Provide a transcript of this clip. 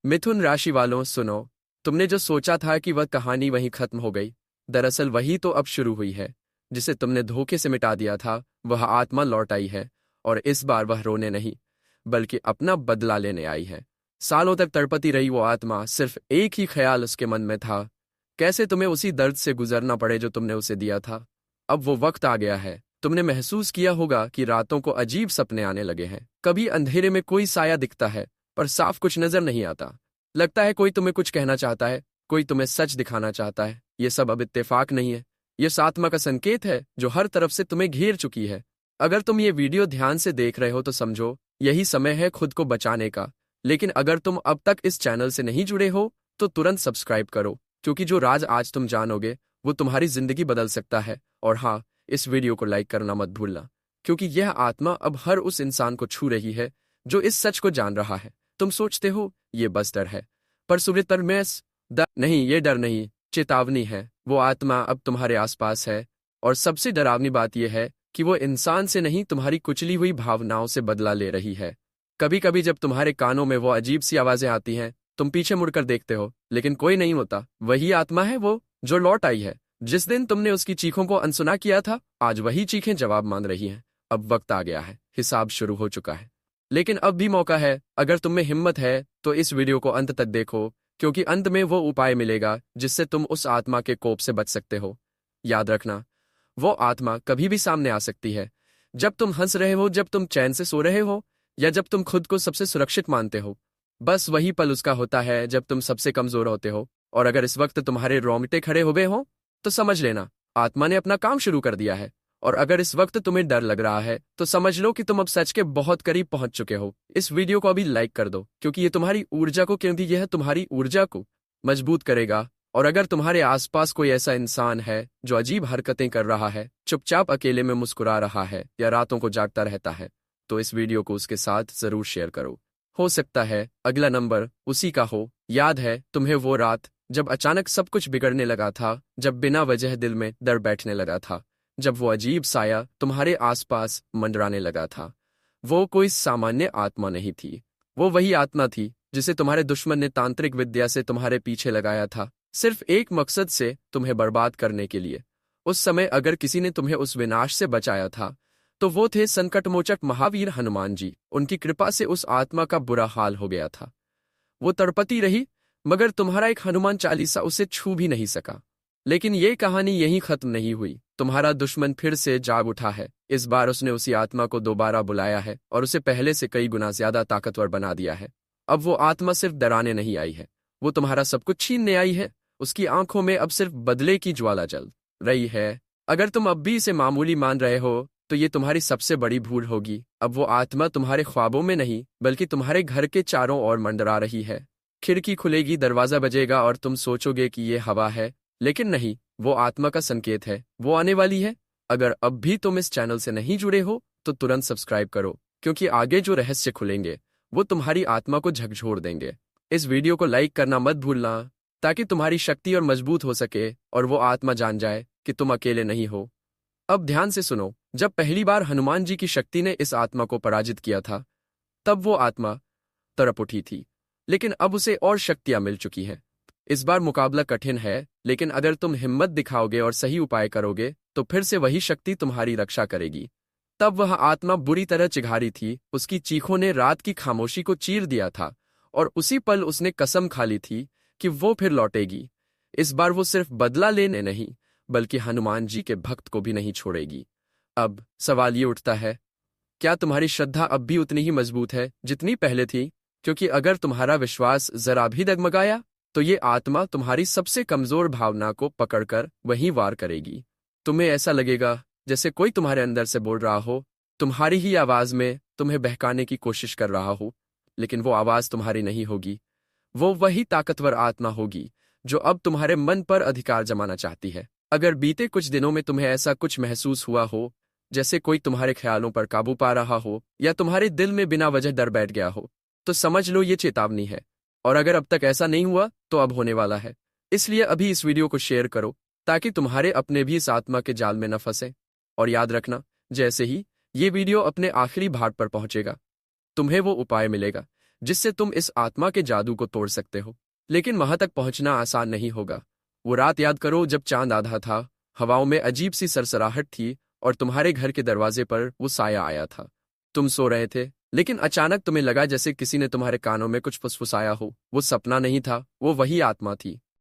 मिथुन राशि वालों सुनो, तुमने जो सोचा था कि वह कहानी वहीं खत्म हो गई, दरअसल वही तो अब शुरू हुई है। जिसे तुमने धोखे से मिटा दिया था वह आत्मा लौट आई है, और इस बार वह रोने नहीं बल्कि अपना बदला लेने आई है। सालों तक तड़पती रही वो आत्मा, सिर्फ एक ही ख्याल उसके मन में था, कैसे तुम्हें उसी दर्द से गुजरना पड़े जो तुमने उसे दिया था। अब वो वक्त आ गया है। तुमने महसूस किया होगा कि रातों को अजीब सपने आने लगे हैं। कभी अंधेरे में कोई साया दिखता है पर साफ कुछ नजर नहीं आता। लगता है कोई तुम्हें कुछ कहना चाहता है, कोई तुम्हें सच दिखाना चाहता है। ये सब अब इत्तेफाक नहीं है, ये आत्मा का संकेत है जो हर तरफ से तुम्हें घेर चुकी है। अगर तुम ये वीडियो ध्यान से देख रहे हो तो समझो यही समय है खुद को बचाने का। लेकिन अगर तुम अब तक इस चैनल से नहीं जुड़े हो तो तुरंत सब्सक्राइब करो, क्योंकि जो राज आज तुम जानोगे वो तुम्हारी जिंदगी बदल सकता है। और हाँ, इस वीडियो को लाइक करना मत भूलना, क्योंकि यह आत्मा अब हर उस इंसान को छू रही है जो इस सच को जान रहा है। तुम सोचते हो ये बस डर है, पर सुरेतर में डर नहीं, ये डर नहीं, चेतावनी है। वो आत्मा अब तुम्हारे आसपास है, और सबसे डरावनी बात यह है कि वो इंसान से नहीं, तुम्हारी कुचली हुई भावनाओं से बदला ले रही है। कभी कभी जब तुम्हारे कानों में वो अजीब सी आवाजें आती हैं, तुम पीछे मुड़कर देखते हो लेकिन कोई नहीं होता। वही आत्मा है वो जो लौट आई है। जिस दिन तुमने उसकी चीखों को अनसुना किया था, आज वही चीखें जवाब मांग रही हैं। अब वक्त आ गया है, हिसाब शुरू हो चुका है। लेकिन अब भी मौका है। अगर तुम में हिम्मत है तो इस वीडियो को अंत तक देखो, क्योंकि अंत में वो उपाय मिलेगा जिससे तुम उस आत्मा के कोप से बच सकते हो। याद रखना, वो आत्मा कभी भी सामने आ सकती है, जब तुम हंस रहे हो, जब तुम चैन से सो रहे हो, या जब तुम खुद को सबसे सुरक्षित मानते हो। बस वही पल उसका होता है जब तुम सबसे कमजोर होते हो। और अगर इस वक्त तुम्हारे रोंगटे खड़े हो गए हो तो समझ लेना आत्मा ने अपना काम शुरू कर दिया है। और अगर इस वक्त तुम्हें डर लग रहा है तो समझ लो कि तुम अब सच के बहुत करीब पहुंच चुके हो। इस वीडियो को अभी लाइक कर दो, क्योंकि ये तुम्हारी ऊर्जा को, क्योंकि यह तुम्हारी ऊर्जा को मजबूत करेगा। और अगर तुम्हारे आसपास कोई ऐसा इंसान है जो अजीब हरकतें कर रहा है, चुपचाप अकेले में मुस्कुरा रहा है, या रातों को जागता रहता है, तो इस वीडियो को उसके साथ जरूर शेयर करो। हो सकता है अगला नंबर उसी का हो। याद है तुम्हें वो रात जब अचानक सब कुछ बिगड़ने लगा था, जब बिना वजह दिल में डर बैठने लगा था, जब वो अजीब साया तुम्हारे आसपास मंडराने लगा था। वो कोई सामान्य आत्मा नहीं थी, वो वही आत्मा थी जिसे तुम्हारे दुश्मन ने तांत्रिक विद्या से तुम्हारे पीछे लगाया था, सिर्फ एक मकसद से, तुम्हें बर्बाद करने के लिए। उस समय अगर किसी ने तुम्हें उस विनाश से बचाया था तो वो थे संकटमोचक महावीर हनुमान जी। उनकी कृपा से उस आत्मा का बुरा हाल हो गया था। वो तड़पती रही, मगर तुम्हारा एक हनुमान चालीसा उसे छू भी नहीं सका। लेकिन ये कहानी यहीं खत्म नहीं हुई। तुम्हारा दुश्मन फिर से जाग उठा है। इस बार उसने उसी आत्मा को दोबारा बुलाया है और उसे पहले से कई गुना ज्यादा ताकतवर बना दिया है। अब वो आत्मा सिर्फ डराने नहीं आई है, वो तुम्हारा सब कुछ छीनने आई है। उसकी आंखों में अब सिर्फ बदले की ज्वाला जल रही है। अगर तुम अब भी इसे मामूली मान रहे हो तो ये तुम्हारी सबसे बड़ी भूल होगी। अब वो आत्मा तुम्हारे ख्वाबों में नहीं बल्कि तुम्हारे घर के चारों ओर मंडरा रही है। खिड़की खुलेगी, दरवाजा बजेगा और तुम सोचोगे कि ये हवा है, लेकिन नहीं, वो आत्मा का संकेत है, वो आने वाली है। अगर अब भी तुम इस चैनल से नहीं जुड़े हो तो तुरंत सब्सक्राइब करो, क्योंकि आगे जो रहस्य खुलेंगे वो तुम्हारी आत्मा को झकझोर देंगे। इस वीडियो को लाइक करना मत भूलना, ताकि तुम्हारी शक्ति और मजबूत हो सके और वो आत्मा जान जाए कि तुम अकेले नहीं हो। अब ध्यान से सुनो, जब पहली बार हनुमान जी की शक्ति ने इस आत्मा को पराजित किया था, तब वो आत्मा तड़प उठी थी। लेकिन अब उसे और शक्तियां मिल चुकी हैं। इस बार मुकाबला कठिन है, लेकिन अगर तुम हिम्मत दिखाओगे और सही उपाय करोगे तो फिर से वही शक्ति तुम्हारी रक्षा करेगी। तब वह आत्मा बुरी तरह चिघारी थी, उसकी चीखों ने रात की खामोशी को चीर दिया था, और उसी पल उसने कसम खा ली थी कि वो फिर लौटेगी। इस बार वो सिर्फ बदला लेने नहीं बल्कि हनुमान जी के भक्त को भी नहीं छोड़ेगी। अब सवाल ये उठता है, क्या तुम्हारी श्रद्धा अब भी उतनी ही मजबूत है जितनी पहले थी? क्योंकि अगर तुम्हारा विश्वास जरा भी डगमगाया तो ये आत्मा तुम्हारी सबसे कमजोर भावना को पकड़कर वहीं वार करेगी। तुम्हें ऐसा लगेगा जैसे कोई तुम्हारे अंदर से बोल रहा हो, तुम्हारी ही आवाज में तुम्हें बहकाने की कोशिश कर रहा हो, लेकिन वो आवाज तुम्हारी नहीं होगी। वो वही ताकतवर आत्मा होगी जो अब तुम्हारे मन पर अधिकार जमाना चाहती है। अगर बीते कुछ दिनों में तुम्हें ऐसा कुछ महसूस हुआ हो, जैसे कोई तुम्हारे ख्यालों पर काबू पा रहा हो, या तुम्हारे दिल में बिना वजह डर बैठ गया हो, तो समझ लो ये चेतावनी है। और अगर अब तक ऐसा नहीं हुआ तो अब होने वाला है। इसलिए अभी इस वीडियो को शेयर करो, ताकि तुम्हारे अपने भी इस आत्मा के जाल में न फंसे। और याद रखना, जैसे ही ये वीडियो अपने आखिरी भाग पर पहुंचेगा, तुम्हें वो उपाय मिलेगा जिससे तुम इस आत्मा के जादू को तोड़ सकते हो। लेकिन वहां तक पहुंचना आसान नहीं होगा। वो रात याद करो जब चांद आधा था, हवाओं में अजीब सी सरसराहट थी और तुम्हारे घर के दरवाजे पर वो साया आया था। तुम सो रहे थे, लेकिन अचानक तुम्हें लगा जैसे किसी ने तुम्हारे कानों में कुछ फुसफुसाया हो। वो सपना नहीं था, वो वही आत्मा थी